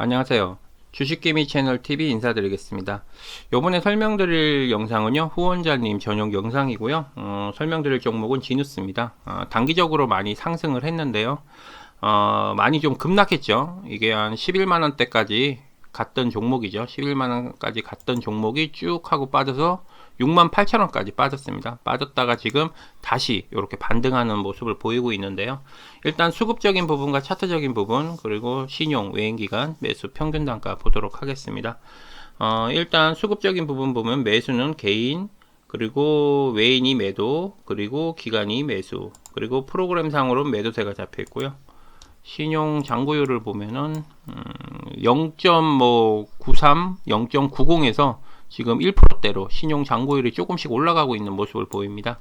안녕하세요. 주식개미 채널 TV 인사드리겠습니다. 요번에 설명드릴 영상은요, 후원자님 전용 영상이고요. 설명드릴 종목은 지누스입니다. 단기적으로 많이 상승을 했는데요. 많이 좀 급락했죠. 이게 한 11만원대까지 갔던 종목이죠. 11만원까지 갔던 종목이 쭉 하고 빠져서 68,000원까지 빠졌습니다. 빠졌다가 지금 다시 이렇게 반등하는 모습을 보이고 있는데요. 일단 수급적인 부분과 차트적인 부분, 그리고 신용, 외인기간, 매수, 평균 단가 보도록 하겠습니다. 일단 수급적인 부분 보면 매수는 개인, 그리고 외인이 매도, 그리고 기관이 매수, 그리고 프로그램상으로 매도세가 잡혀 있고요. 신용 잔고율을 보면은 0.93, 0.90에서 지금 1%대로 신용 잔고율이 조금씩 올라가고 있는 모습을 보입니다.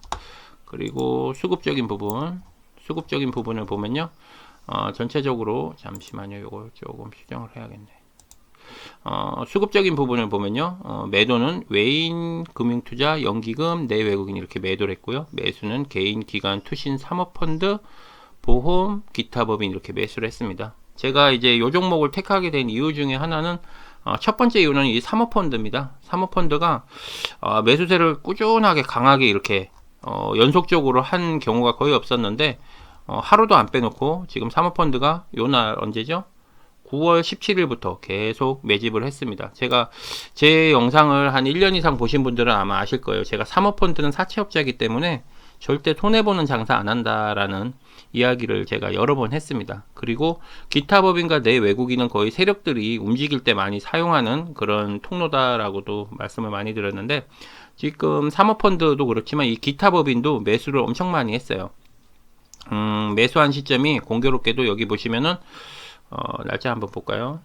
그리고 수급적인 부분을 보면요. 전체적으로 잠시만요. 요거 조금 수정을 해야겠네. 수급적인 부분을 보면요. 매도는 외인, 금융투자, 연기금, 내외국인 이렇게 매도를 했고요. 매수는 개인, 기관, 투신, 사모펀드, 보험, 기타 법인 이렇게 매수를 했습니다. 제가 이제 요 종목을 택하게 된 이유 중에 하나는 첫 번째 이유는 이 사모펀드입니다. 사모펀드가 매수세를 꾸준하게 강하게 이렇게 연속적으로 한 경우가 거의 없었는데 하루도 안 빼놓고 지금 사모펀드가 요날 언제죠? 9월 17일부터 계속 매집을 했습니다. 제가 제 영상을 한 1년 이상 보신 분들은 아마 아실 거예요. 제가 사모펀드는 사채업자이기 때문에 절대 손해보는 장사 안 한다라는 이야기를 제가 여러 번 했습니다. 그리고 기타 법인과 내 외국인은 거의 세력들이 움직일 때 많이 사용하는 그런 통로다라고도 말씀을 많이 드렸는데, 지금 사모펀드도 그렇지만 이 기타 법인도 매수를 엄청 많이 했어요. 매수한 시점이 공교롭게도 여기 보시면은 날짜 한번 볼까요?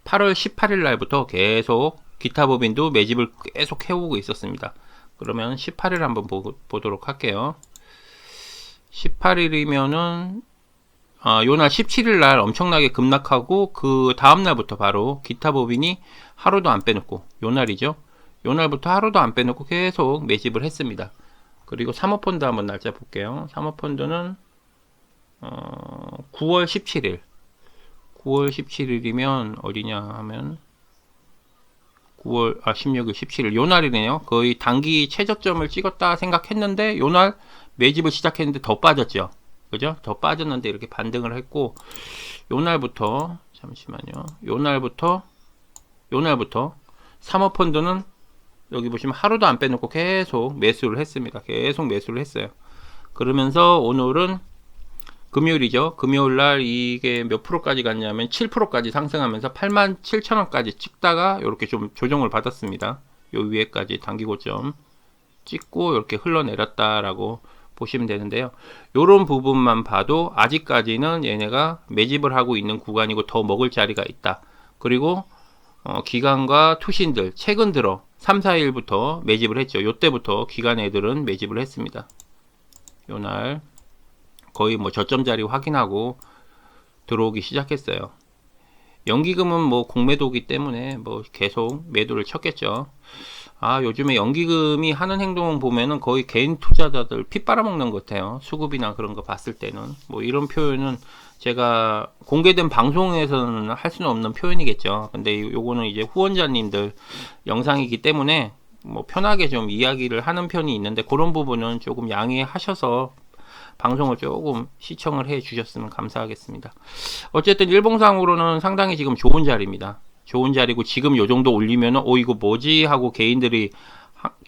8월 18일 날부터 계속 기타 법인도 매집을 계속 해오고 있었습니다. 그러면 18일 한번 보도록 할게요. 18일이면은 요날 17일 날 엄청나게 급락하고 그 다음 날부터 바로 기타 법인이 하루도 안 빼놓고, 요날이죠. 요날부터 하루도 안 빼놓고 계속 매집을 했습니다. 그리고 사모펀드 한번 날짜 볼게요. 사모펀드는 9월 17일 9월 17일이면 어디냐 하면 16일 17일 요날이네요. 거의 단기 최저점을 찍었다 생각했는데 요날 매집을 시작했는데 더 빠졌죠. 그죠? 더 빠졌는데 이렇게 반등을 했고, 요날부터 잠시만요. 요날부터 사모펀드는 여기 보시면 하루도 안 빼놓고 계속 매수를 했습니다. 계속 매수를 했어요. 그러면서 오늘은 금요일이죠. 금요일날 이게 몇 프로까지 갔냐면 7%까지 상승하면서 87,000원까지 찍다가 이렇게 좀 조정을 받았습니다. 요 위에까지 단기 고점 찍고 이렇게 흘러내렸다라고 보시면 되는데요. 요런 부분만 봐도 아직까지는 얘네가 매집을 하고 있는 구간이고 더 먹을 자리가 있다. 그리고 기관과 투신들 최근 들어 3, 4일부터 매집을 했죠. 요때부터 기관 애들은 매집을 했습니다. 요날 거의 뭐 저점 자리 확인하고 들어오기 시작했어요. 연기금은 뭐 공매도기 때문에 뭐 계속 매도를 쳤겠죠. 요즘에 연기금이 하는 행동을 보면은 거의 개인 투자자들 피 빨아먹는 것 같아요. 수급이나 그런 거 봤을 때는. 뭐 이런 표현은 제가 공개된 방송에서는 할 수는 없는 표현이겠죠. 근데 요거는 이제 후원자님들 영상이기 때문에 뭐 편하게 좀 이야기를 하는 편이 있는데, 그런 부분은 조금 양해하셔서 방송을 조금 시청을 해 주셨으면 감사하겠습니다. 어쨌든 일봉상으로는 상당히 지금 좋은 자리입니다. 좋은 자리고, 지금 요 정도 올리면은 이거 뭐지 하고 개인들이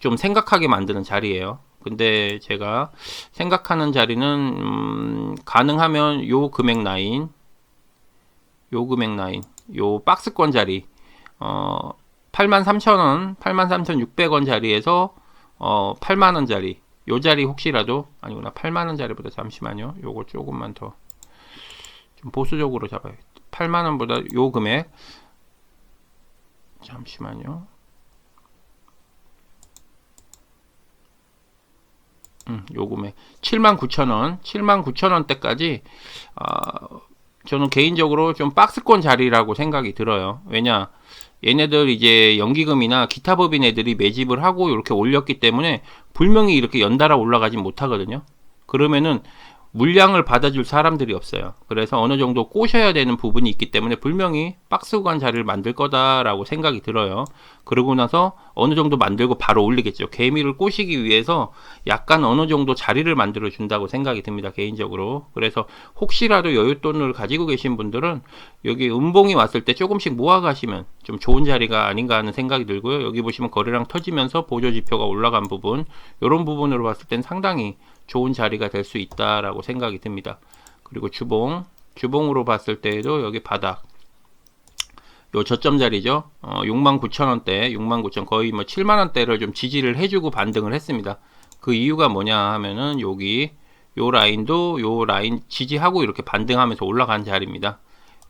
좀 생각하게 만드는 자리예요. 근데 제가 생각하는 자리는 가능하면 요 금액 라인, 요 박스권 자리 83,000원, 83,600원 자리에서 8만원 자리, 요 자리 혹시라도, 아니구나, 8만원 자리보다 잠시만요. 요거 조금만 더 좀 보수적으로 잡아야겠다. 8만원보다 요 금액, 잠시만요. 요 금액 79,000원, 79,000원대까지 저는 개인적으로 좀 박스권 자리라고 생각이 들어요. 왜냐, 얘네들 이제 연기금이나 기타 법인 애들이 매집을 하고 이렇게 올렸기 때문에 분명히 이렇게 연달아 올라가진 못하거든요. 그러면은 물량을 받아줄 사람들이 없어요. 그래서 어느 정도 꼬셔야 되는 부분이 있기 때문에 분명히 박스 구간 자리를 만들 거다라고 생각이 들어요. 그러고 나서 어느 정도 만들고 바로 올리겠죠. 개미를 꼬시기 위해서 약간 어느 정도 자리를 만들어 준다고 생각이 듭니다. 개인적으로. 그래서 혹시라도 여윳돈을 가지고 계신 분들은 여기 음봉이 왔을 때 조금씩 모아 가시면 좀 좋은 자리가 아닌가 하는 생각이 들고요. 여기 보시면 거래량 터지면서 보조 지표가 올라간 부분, 이런 부분으로 봤을 땐 상당히 좋은 자리가 될 수 있다라고 생각이 듭니다. 그리고 주봉으로 봤을 때에도 여기 바닥, 요 저점 자리죠. 69,000원대, 69,000 거의 뭐 7만원대를 좀 지지를 해주고 반등을 했습니다. 그 이유가 뭐냐 하면은 여기 요 라인도 요 라인 지지하고 이렇게 반등하면서 올라간 자리입니다.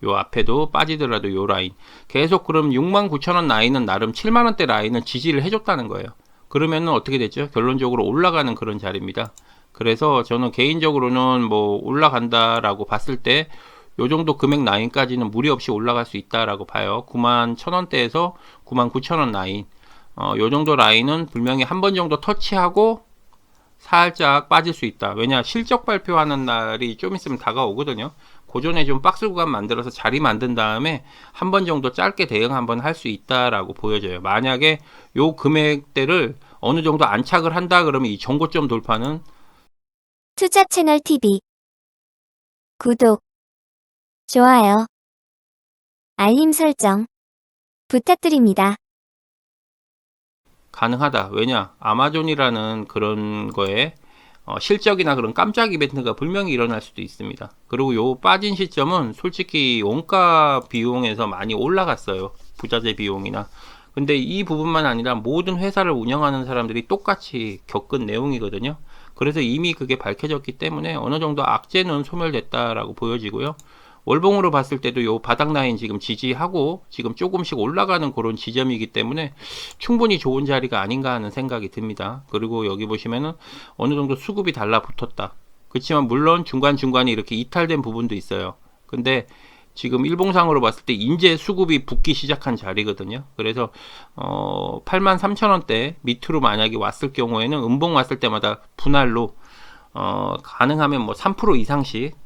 요 앞에도 빠지더라도 요 라인 계속, 그럼 69,000원 라인은 나름 7만원대 라인을 지지를 해줬다는 거예요. 그러면은 어떻게 됐죠? 결론적으로 올라가는 그런 자리입니다. 그래서 저는 개인적으로는 뭐 올라간다라고 봤을 때 요 정도 금액 라인까지는 무리 없이 올라갈 수 있다라고 봐요. 91,000원대에서 99,000원 라인, 요 정도 라인은 분명히 한 번 정도 터치하고 살짝 빠질 수 있다. 왜냐, 실적 발표하는 날이 좀 있으면 다가오거든요. 그 전에 좀 박스 구간 만들어서 자리 만든 다음에 한 번 정도 짧게 대응 한번 할 수 있다라고 보여져요. 만약에 요 금액대를 어느 정도 안착을 한다 그러면 이 정고점 돌파는 투자 채널 TV 구독, 좋아요, 알림 설정 부탁드립니다. 가능하다. 왜냐, 아마존이라는 그런 거에 실적이나 그런 깜짝 이벤트가 분명히 일어날 수도 있습니다. 그리고 요 빠진 시점은 솔직히 원가 비용에서 많이 올라갔어요. 부자재 비용이나. 근데 이 부분만 아니라 모든 회사를 운영하는 사람들이 똑같이 겪은 내용이거든요. 그래서 이미 그게 밝혀졌기 때문에 어느 정도 악재는 소멸됐다라고 보여지고요. 월봉으로 봤을 때도 요 바닥 라인 지금 지지하고 지금 조금씩 올라가는 그런 지점이기 때문에 충분히 좋은 자리가 아닌가 하는 생각이 듭니다. 그리고 여기 보시면은 어느 정도 수급이 달라붙었다. 그렇지만 물론 중간중간에 이렇게 이탈된 부분도 있어요. 근데 지금 일봉상으로 봤을 때 이제 수급이 붙기 시작한 자리거든요. 그래서 83,000원대 밑으로 만약에 왔을 경우에는 음봉 왔을 때마다 분할로 가능하면 뭐 3% 이상씩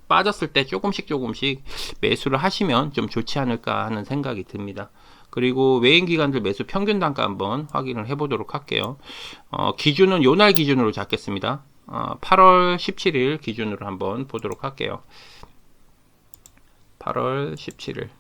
빠졌을 때 조금씩 매수를 하시면 좀 좋지 않을까 하는 생각이 듭니다. 그리고 외인 기관들 매수 평균 단가 한번 확인을 해 보도록 할게요. 기준은 요날 기준으로 잡겠습니다. 8월 17일 기준으로 한번 보도록 할게요. 8월 17일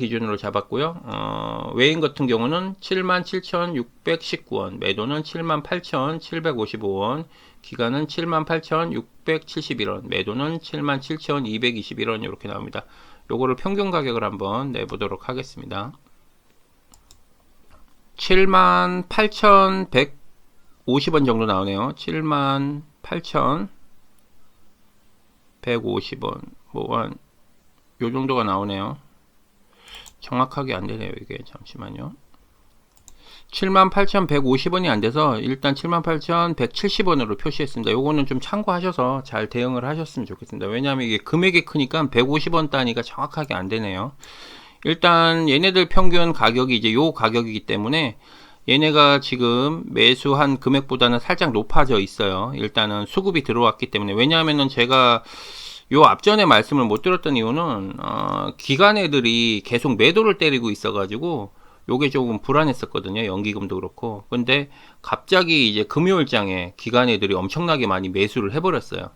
기준으로 잡았고요. 외인 같은 경우는 77,619원, 매도는 78,755원, 기간은 78,671원, 매도는 77,221원 이렇게 나옵니다. 요거를 평균 가격을 한번 내보도록 하겠습니다. 78,150원 정도 나오네요. 78,150원, 뭐 한 요 정도가 나오네요. 정확하게 안 되네요. 이게 잠시만요. 78,150원이 안 돼서 일단 78,170원으로 표시했습니다. 요거는 좀 참고하셔서 잘 대응을 하셨으면 좋겠습니다. 왜냐하면 이게 금액이 크니까 150원 단위가 정확하게 안 되네요. 일단 얘네들 평균 가격이 이제 요 가격이기 때문에 얘네가 지금 매수한 금액보다는 살짝 높아져 있어요. 일단은 수급이 들어왔기 때문에. 왜냐하면은 제가 요 앞전에 말씀을 못 드렸던 이유는 기관 애들이 계속 매도를 때리고 있어 가지고 요게 조금 불안했었거든요. 연기금도 그렇고. 근데 갑자기 이제 금요일장에 기관 애들이 엄청나게 많이 매수를 해버렸어요.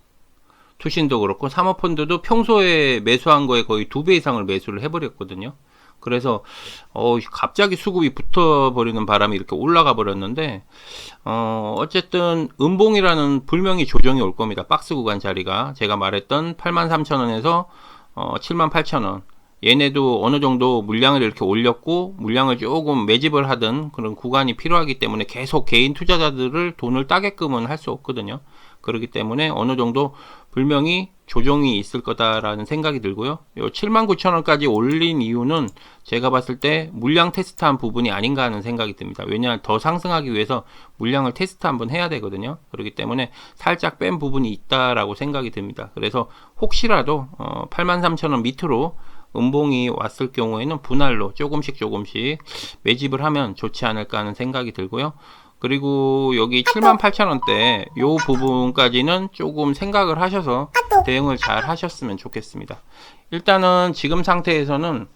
투신도 그렇고 사모펀드도 평소에 매수한 거에 거의 2배 이상을 매수를 해버렸거든요. 그래서 갑자기 수급이 붙어버리는 바람에 이렇게 올라가 버렸는데 어쨌든 음봉이라는 분명히 조정이 올 겁니다. 박스 구간 자리가 제가 말했던 83,000원에서 78,000원, 얘네도 어느 정도 물량을 이렇게 올렸고 물량을 조금 매집을 하던 그런 구간이 필요하기 때문에 계속 개인 투자자들을 돈을 따게끔은 할 수 없거든요. 그렇기 때문에 어느 정도 분명히 조정이 있을 거다라는 생각이 들고요. 요 79,000원까지 올린 이유는 제가 봤을 때 물량 테스트한 부분이 아닌가 하는 생각이 듭니다. 왜냐하면 더 상승하기 위해서 물량을 테스트 한번 해야 되거든요. 그렇기 때문에 살짝 뺀 부분이 있다라고 생각이 듭니다. 그래서 혹시라도 83,000원 밑으로 음봉이 왔을 경우에는 분할로 조금씩 매집을 하면 좋지 않을까 하는 생각이 들고요. 그리고 여기 78,000원대 요 부분까지는 조금 생각을 하셔서 대응을 잘 하셨으면 좋겠습니다. 일단은 지금 상태에서는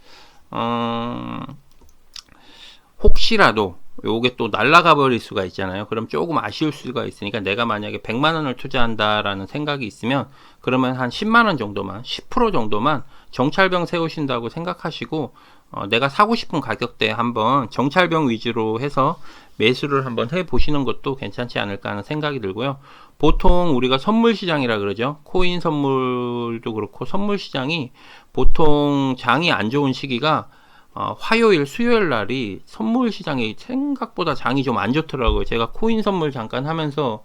혹시라도 요게 또 날아가 버릴 수가 있잖아요. 그럼 조금 아쉬울 수가 있으니까 내가 만약에 100만원을 투자한다라는 생각이 있으면 그러면 한 10만원 정도만 10% 정도만 정찰병 세우신다고 생각하시고 내가 사고 싶은 가격대에 한번 정찰병 위주로 해서 매수를 한번 해 보시는 것도 괜찮지 않을까 하는 생각이 들고요. 보통 우리가 선물 시장이라 그러죠. 코인 선물도 그렇고 선물 시장이 보통 장이 안 좋은 시기가 화요일, 수요일 날이 선물 시장이 생각보다 장이 좀 안 좋더라고요. 제가 코인 선물 잠깐 하면서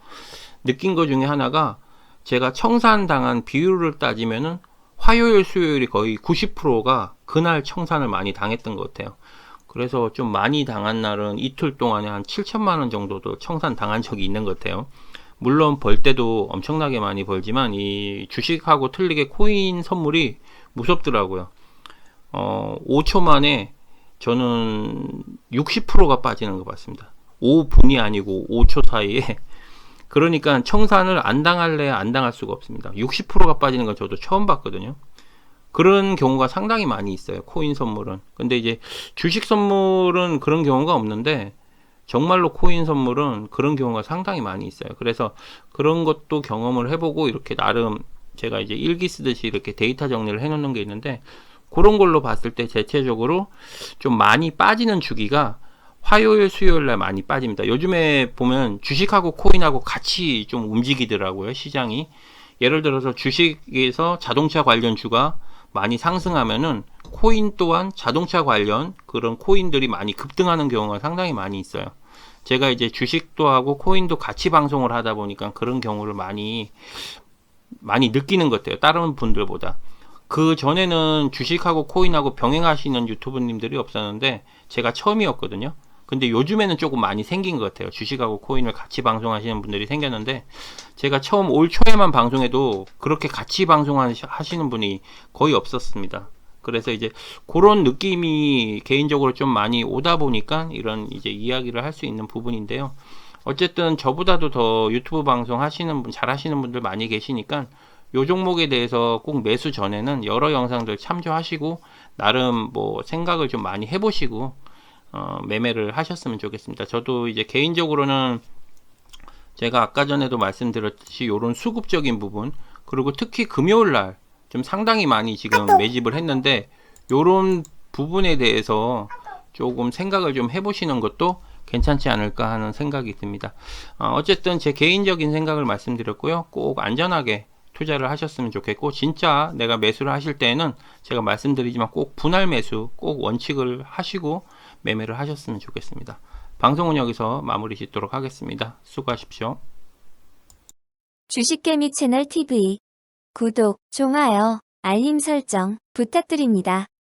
느낀 것 중에 하나가 제가 청산당한 비율을 따지면은 화요일, 수요일이 거의 90%가 그날 청산을 많이 당했던 것 같아요. 그래서 좀 많이 당한 날은 이틀 동안에 한 7천만 원 정도도 청산 당한 적이 있는 것 같아요. 물론 벌 때도 엄청나게 많이 벌지만 이 주식하고 틀리게 코인 선물이 무섭더라고요. 5초 만에 저는 60%가 빠지는 것 같습니다. 5분이 아니고 5초 사이에. 그러니까 청산을 안 당할래 안 당할 수가 없습니다. 60%가 빠지는 건 저도 처음 봤거든요. 그런 경우가 상당히 많이 있어요. 코인 선물은. 근데 이제 주식 선물은 그런 경우가 없는데 정말로 코인 선물은 그런 경우가 상당히 많이 있어요. 그래서 그런 것도 경험을 해보고 이렇게 나름 제가 이제 일기 쓰듯이 이렇게 데이터 정리를 해놓는 게 있는데 그런 걸로 봤을 때 대체적으로 좀 많이 빠지는 주기가 화요일, 수요일 날 많이 빠집니다. 요즘에 보면 주식하고 코인하고 같이 좀 움직이더라고요, 시장이. 예를 들어서 주식에서 자동차 관련주가 많이 상승하면은 코인 또한 자동차 관련 그런 코인들이 많이 급등하는 경우가 상당히 많이 있어요. 제가 이제 주식도 하고 코인도 같이 방송을 하다 보니까 그런 경우를 많이 느끼는 것 같아요. 다른 분들보다. 그 전에는 주식하고 코인하고 병행하시는 유튜브님들이 없었는데 제가 처음이었거든요. 근데 요즘에는 조금 많이 생긴 것 같아요. 주식하고 코인을 같이 방송하시는 분들이 생겼는데 제가 처음 올 초에만 방송해도 그렇게 같이 방송하시는 분이 거의 없었습니다. 그래서 이제 그런 느낌이 개인적으로 좀 많이 오다 보니까 이런 이제 이야기를 할 수 있는 부분인데요. 어쨌든 저보다도 더 유튜브 방송 하시는 분, 잘 하시는 분들 많이 계시니까 요 종목에 대해서 꼭 매수 전에는 여러 영상들 참조하시고 나름 뭐 생각을 좀 많이 해보시고 매매를 하셨으면 좋겠습니다. 저도 이제 개인적으로는 제가 아까 전에도 말씀드렸듯이 이런 수급적인 부분 그리고 특히 금요일 날 좀 상당히 많이 지금 매집을 했는데 이런 부분에 대해서 조금 생각을 좀 해보시는 것도 괜찮지 않을까 하는 생각이 듭니다. 어쨌든 제 개인적인 생각을 말씀드렸고요. 꼭 안전하게 투자를 하셨으면 좋겠고 진짜 내가 매수를 하실 때에는 제가 말씀드리지만 꼭 분할 매수 꼭 원칙을 하시고 매매를 하셨으면 좋겠습니다. 방송은 여기서 마무리 짓도록 하겠습니다. 수고하십시오. 주식개미 채널 TV 구독, 좋아요, 알림 설정 부탁드립니다.